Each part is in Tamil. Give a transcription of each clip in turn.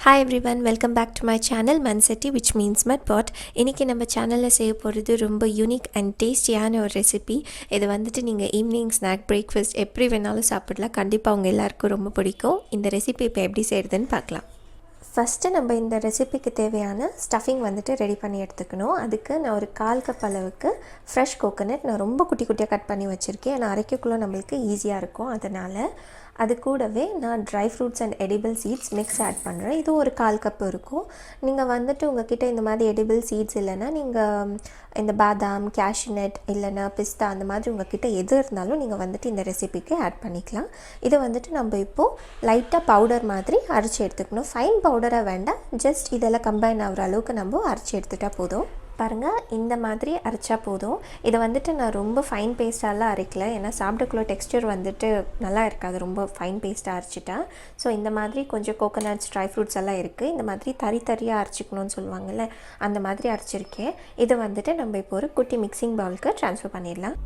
Hi everyone, welcome back to my channel Manseti, which means mudpot. இன்னைக்கு நம்ம சேனல்ல செய்ய போறது ரொம்ப யூனிக் அண்ட் டேஸ்டியான ஒரு ரெசிபி. இது வந்துட்டு நீங்க ஈவினிங் ஸ்நாக் பிரேக்ஃபாஸ்ட் எப்படி வேணாலும் சாப்பிடலாம். கண்டிப்பாக உங்க எல்லாருக்கும் ரொம்ப பிடிக்கும். இந்த ரெசிபி இப்போ எப்படி செய்யறதுன்னு பார்க்கலாம். ஃபஸ்ட்டு நம்ம இந்த ரெசிபிக்கு தேவையான ஸ்டஃபிங் வந்துட்டு ரெடி பண்ணி எடுத்துக்கணும். அதுக்கு நான் ஒரு 1/4 கப் அளவுக்கு ஃப்ரெஷ் கோகோனட் நான் ரொம்ப குட்டி குட்டியாக கட் பண்ணி வச்சுருக்கேன். ஏன்னா அரைக்கக்குள்ளே நம்மளுக்கு ஈஸியாக இருக்கும். அதனால் அது கூடவே நான் dry fruits and edible seeds mix add பண்ணுறேன். இது ஒரு 1/4 கப் இருக்கும். நீங்கள் வந்துட்டு உங்கள்கிட்ட இந்த மாதிரி எடிபிள் சீட்ஸ் இல்லைன்னா நீங்கள் இந்த பாதாம், கேஷ்யூநட் இல்லைன்னா பிஸ்தா அந்த மாதிரி உங்கள்கிட்ட எது இருந்தாலும் நீங்கள் வந்துட்டு இந்த ரெசிபிக்கு ஆட் பண்ணிக்கலாம். இதை வந்துட்டு நம்ம இப்போது லைட்டாக பவுடர் மாதிரி அரைச்சி எடுத்துக்கணும். ஃபைன் பவுடராக வேண்டாம், ஜஸ்ட் இதெல்லாம் கம்பைன் ஆகிற அளவுக்கு நம்ம அரைச்சி எடுத்துகிட்டா போதும். பாருங்கள், இந்த மாதிரி அரைச்சா போதும். இதை வந்துட்டு நான் ரொம்ப ஃபைன் பேஸ்ட்டாலாம் அரைக்கல, ஏன்னா சாப்பிடக்குள்ள டெக்ஸ்டர் வந்துட்டு நல்லா இருக்காது ரொம்ப ஃபைன் பேஸ்ட்டாக அரைச்சிட்டா. ஸோ இந்த மாதிரி கொஞ்சம் கோகோனட்ஸ், ட்ரை ஃப்ரூட்ஸ் எல்லாம் இருக்குது. இந்த மாதிரி தரியாக அரைச்சிக்கணும்னு சொல்லுவாங்கள்ல, அந்த மாதிரி அரைச்சிருக்கேன். இதை வந்துட்டு நம்ம இப்போ ஒரு குட்டி மிக்சிங் பவுலுக்கு ட்ரான்ஸ்ஃபர் பண்ணிடலாம்.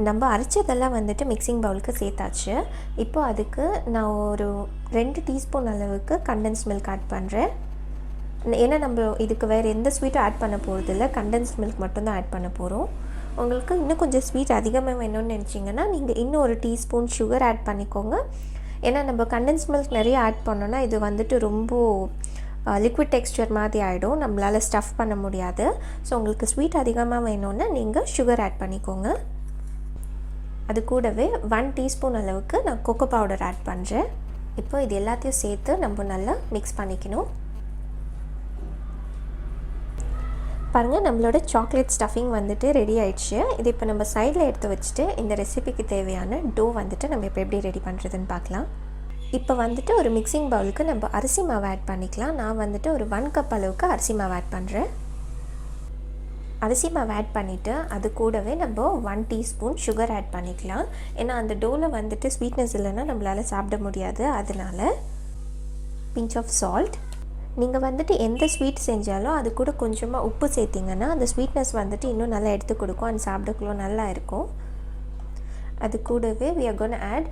நம்ம அரைச்சதெல்லாம் வந்துட்டு மிக்சிங் பவுலுக்கு சேர்த்தாச்சு. இப்போது அதுக்கு நான் ஒரு 2 டீஸ்பூன் அளவுக்கு கண்டென்ஸ்ட் மில்க் ஆட் பண்ணுறேன். ஏன்னா நம்ம இதுக்கு வேறு எந்த ஸ்வீட்டும் ஆட் பண்ண போகிறது இல்லை, கண்டென்ஸ்ட் மில்க் மட்டும்தான் ஆட் பண்ண போகிறோம். உங்களுக்கு இன்னும் கொஞ்சம் ஸ்வீட் அதிகமாக வேணும்னு நினச்சிங்கன்னா நீங்கள் இன்னும் ஒரு டீஸ்பூன் சுகர் ஆட் பண்ணிக்கோங்க. ஏன்னா நம்ம கண்டென்ஸ்ட் மில்க் நிறைய ஆட் பண்ணோன்னா இது வந்துட்டு ரொம்ப லிக்விட் டெக்ஸ்சர் மாதிரி ஆகிடும், நம்மளால் ஸ்டஃப் பண்ண முடியாது. ஸோ உங்களுக்கு ஸ்வீட் அதிகமாக வேணும்னா நீங்கள் சுகர் ஆட் பண்ணிக்கோங்க. அது கூடவே 1 டீஸ்பூன் அளவுக்கு நான் கொக்கோ பவுடர் ஆட் பண்ணுறேன். இப்போ இது எல்லாத்தையும் சேர்த்து நம்ம நல்லா மிக்ஸ் பண்ணிக்கணும். பாருங்கள், நம்மளோட சாக்லேட் ஸ்டஃபிங் வந்துட்டு ரெடி ஆயிடுச்சு. இது இப்போ நம்ம சைடில் எடுத்து வச்சுட்டு இந்த ரெசிபிக்கு தேவையான டோ வந்துட்டு நம்ம இப்போ எப்படி ரெடி பண்ணுறதுன்னு பார்க்கலாம். இப்போ வந்துட்டு ஒரு மிக்சிங் பவுலுக்கு நம்ம அரிசி மாவு ஆட் பண்ணிக்கலாம். நான் வந்துட்டு ஒரு 1 கப் அளவுக்கு அரிசி மாவு ஆட் பண்ணுறேன். அரிசி மாவு ஆட் பண்ணிவிட்டு அது கூடவே நம்ம 1 டீஸ்பூன் சுகர் ஆட் பண்ணிக்கலாம். ஏன்னா அந்த டோவில் வந்துட்டு ஸ்வீட்னஸ் இல்லைன்னா நம்மளால் சாப்பிட முடியாது. அதனால் பிஞ்ச் ஆஃப் சால்ட். நீங்கள் வந்துட்டு எந்த ஸ்வீட் செஞ்சாலும் அது கூட கொஞ்சமாக உப்பு சேர்த்திங்கன்னா அந்த ஸ்வீட்னஸ் வந்துட்டு இன்னும் நல்லா எடுத்து கொடுக்கும், அந்த சாப்பிடக்குள்ள நல்லா இருக்கும். அது கூடவே we are going to add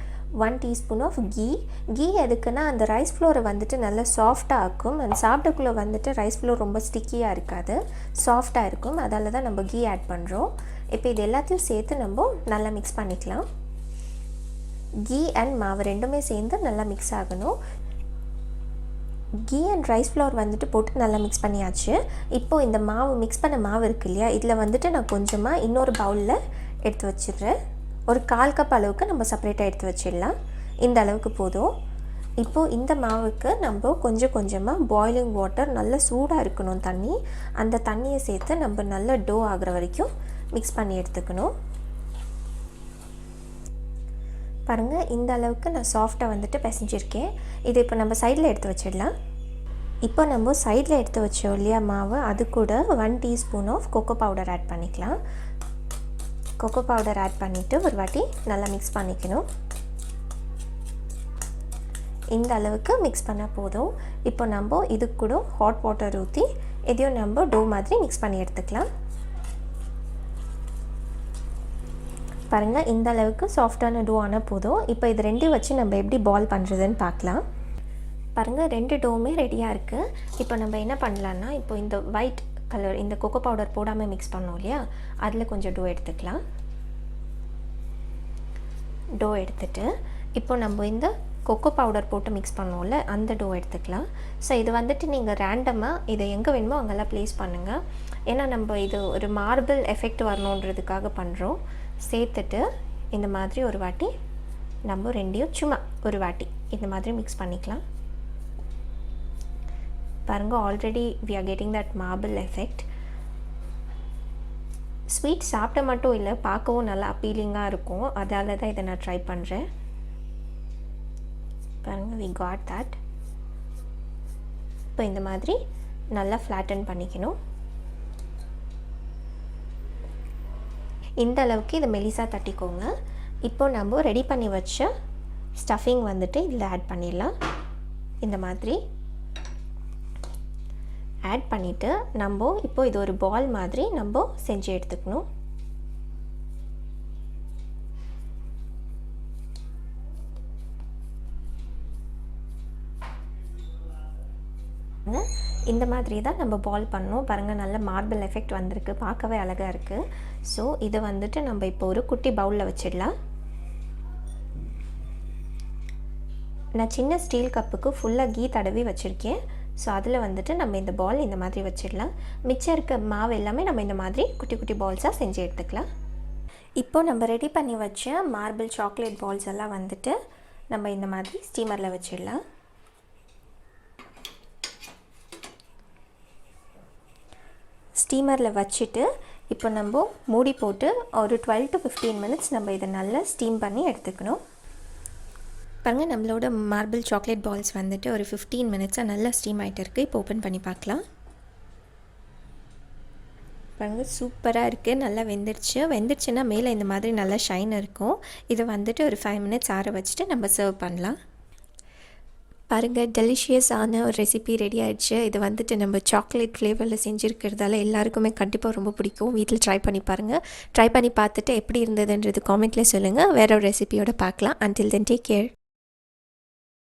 1 teaspoon of ghee. கீ எதுக்குன்னா அந்த ரைஸ் ஃப்ளோரை வந்துட்டு நல்லா சாஃப்டாக ஆக்கும். அந்த சாப்பிடக்குள்ளே வந்துட்டு ரைஸ் ஃப்ளோர் ரொம்ப ஸ்டிக்கியாக இருக்காது, சாஃப்டாக இருக்கும். அதால் தான் நம்ம கீ ஆட் பண்ணுறோம். இப்போ இது எல்லாத்தையும் சேர்த்து நம்ம நல்லா மிக்ஸ் பண்ணிக்கலாம். கீ அண்ட் மாவு ரெண்டுமே சேர்ந்து நல்லா மிக்ஸ் ஆகணும். கீ அண்ட் ரைஸ் ஃப்ளவர் வந்துட்டு போட்டு நல்லா மிக்ஸ் பண்ணியாச்சு. இப்போது இந்த மாவு மிக்ஸ் பண்ண மாவு இருக்குது இல்லையா, இதில் வந்துட்டு நான் கொஞ்சமாக இன்னொரு பவுலில் எடுத்து வச்சிடுறேன். ஒரு 1/4 கப் அளவுக்கு நம்ம செப்பரேட்டாக எடுத்து வச்சிடலாம். இந்த அளவுக்கு போதும். இப்போது இந்த மாவுக்கு நம்ம கொஞ்சம் கொஞ்சமாக பாய்லிங் வாட்டர், நல்லா சூடாக இருக்கணும் தண்ணி, அந்த தண்ணியை சேர்த்து நம்ம நல்லா டோ ஆகிற வரைக்கும் மிக்ஸ் பண்ணி எடுத்துக்கணும். பாருங்கள், இந்த அளவுக்கு நான் சாஃப்டாக வந்துட்டு பிசைஞ்சிருக்கேன். இது இப்போ நம்ம சைடில் எடுத்து வச்சிடலாம். இப்போ நம்ம சைடில் எடுத்து வச்சோம் இல்லையா மாவு, அது கூட 1 teaspoon of cocoa powder add பண்ணிக்கலாம். கொக்கோ பவுடர் ஆட் பண்ணிவிட்டு ஒரு வாட்டி நல்லா மிக்ஸ் பண்ணிக்கணும். இந்த அளவுக்கு மிக்ஸ் பண்ணால் போதும். இப்போ நம்ம இது கூட ஹாட் வாட்டர் ஊற்றி இதையும் நம்ம டோ மாதிரி மிக்ஸ் பண்ணி எடுத்துக்கலாம். பாருங்கள், இந்த அளவுக்கு சாஃப்டான டோ ஆனால் போதும். இப்போ இது ரெண்டையும் வச்சு நம்ம எப்படி பால் பண்ணுறதுன்னு பார்க்கலாம். பாருங்கள், 2 டோவுமே ரெடியாக இருக்குது. இப்போ நம்ம என்ன பண்ணலான்னா, இப்போ இந்த ஒயிட் கலர் இந்த கொக்கோ பவுடர் போடாமல் மிக்ஸ் பண்ணோம் இல்லையா, அதில் கொஞ்சம் டோ எடுத்துக்கலாம். டோ எடுத்துட்டு இப்போ நம்ம இந்த கொக்கோ பவுடர் போட்டு மிக்ஸ் பண்ணோம்ல, அந்த டோ எடுத்துக்கலாம். ஸோ இது வந்துட்டு நீங்கள் ரேண்டமாக இதை எங்கே வேணுமோ அங்கெல்லாம் ப்ளேஸ் பண்ணுங்கள். ஏன்னா நம்ம இது ஒரு மார்பிள் எஃபெக்ட் வரணுன்றதுக்காக பண்ணுறோம். சேர்த்துட்டு இந்த மாதிரி ஒரு வாட்டி நம்ம ரெண்டையும் சும்மா ஒரு வாட்டி இந்த மாதிரி மிக்ஸ் பண்ணிக்கலாம். பாருங்கள், already we are getting that marble effect. Sweet சாப்பிட மட்டும் இல்லை, பார்க்கவும் நல்லா அப்பீலிங்காக இருக்கும். அதால் தான் இதை நான் ட்ரை பண்ணுறேன். பாருங்கள், we got that. இப்போ இந்த மாதிரி நல்லா ஃப்ளாட்டன் பண்ணிக்கணும். இந்த அளவுக்கு இதை மெலிசாக தட்டிக்கோங்க. இப்போ நம்ம ரெடி பண்ணி வச்ச ஸ்டஃபிங் வந்துட்டு இதில் ஆட் பண்ணிடலாம். இந்த மாதிரி ஆட் பண்ணிவிட்டு நம்ம இப்போ இது ஒரு பால் மாதிரி நம்ம செஞ்சு எடுத்துக்கணும். இந்த மாதிரி தான் நம்ம பால் பண்ணணும். பாருங்கள், நல்ல மார்பிள் எஃபெக்ட் வந்திருக்கு, பார்க்கவே அழகாக இருக்குது. ஸோ இதை வந்துட்டு நம்ம இப்போ ஒரு குட்டி பவுலில் வச்சிடலாம். நான் சின்ன ஸ்டீல் கப்புக்கு ஃபுல்லாக கீ தடவி வச்சுருக்கேன். ஸோ அதில் வந்துட்டு நம்ம இந்த பால் இந்த மாதிரி வச்சிடலாம். மிச்சம் இருக்க மாவு எல்லாமே நம்ம இந்த மாதிரி குட்டி குட்டி பால்ஸாக செஞ்சு எடுத்துக்கலாம். இப்போது நம்ம ரெடி பண்ணி வச்ச மார்பிள் சாக்லேட் பால்ஸ் எல்லாம் வந்துட்டு நம்ம இந்த மாதிரி ஸ்டீமரில் வச்சிடலாம். ஸ்டீமரில் வச்சுட்டு இப்போ நம்ம மூடி போட்டு ஒரு 12 to 15 மினிட்ஸ் நம்ம இதை நல்லா ஸ்டீம் பண்ணி எடுத்துக்கணும். பாருங்கள், நம்மளோட மார்பிள் சாக்லேட் பால்ஸ் வந்துட்டு ஒரு 15 மினிட்ஸாக நல்லா ஸ்டீம் ஆகிட்டு இருக்குது. இப்போ ஓப்பன் பண்ணி பார்க்கலாம். பாருங்கள், சூப்பராக இருக்குது, நல்லா வெந்துடுச்சுன்னா மேலே இந்த மாதிரி நல்லா ஷைன் இருக்கும். இதை வந்துட்டு ஒரு 5 மினிட்ஸ் ஆற வச்சுட்டு நம்ம சர்வ் பண்ணலாம். பாருங்கள், டெலிஷியஸான ஒரு ரெசிபி ரெடி ஆகிடுச்சு. இது வந்துட்டு நம்ம சாக்லேட் ஃப்ளேவரில் செஞ்சுருக்கிறதால எல்லாருக்குமே கண்டிப்பாக ரொம்ப பிடிக்கும். வீட்டில் ட்ரை பண்ணி பாருங்கள். ட்ரை பண்ணி பார்த்துட்டு எப்படி இருந்ததுன்றது காமெண்ட்டில் சொல்லுங்கள். வேறு ஒரு ரெசிபியோட பார்க்கலாம். Until then take care.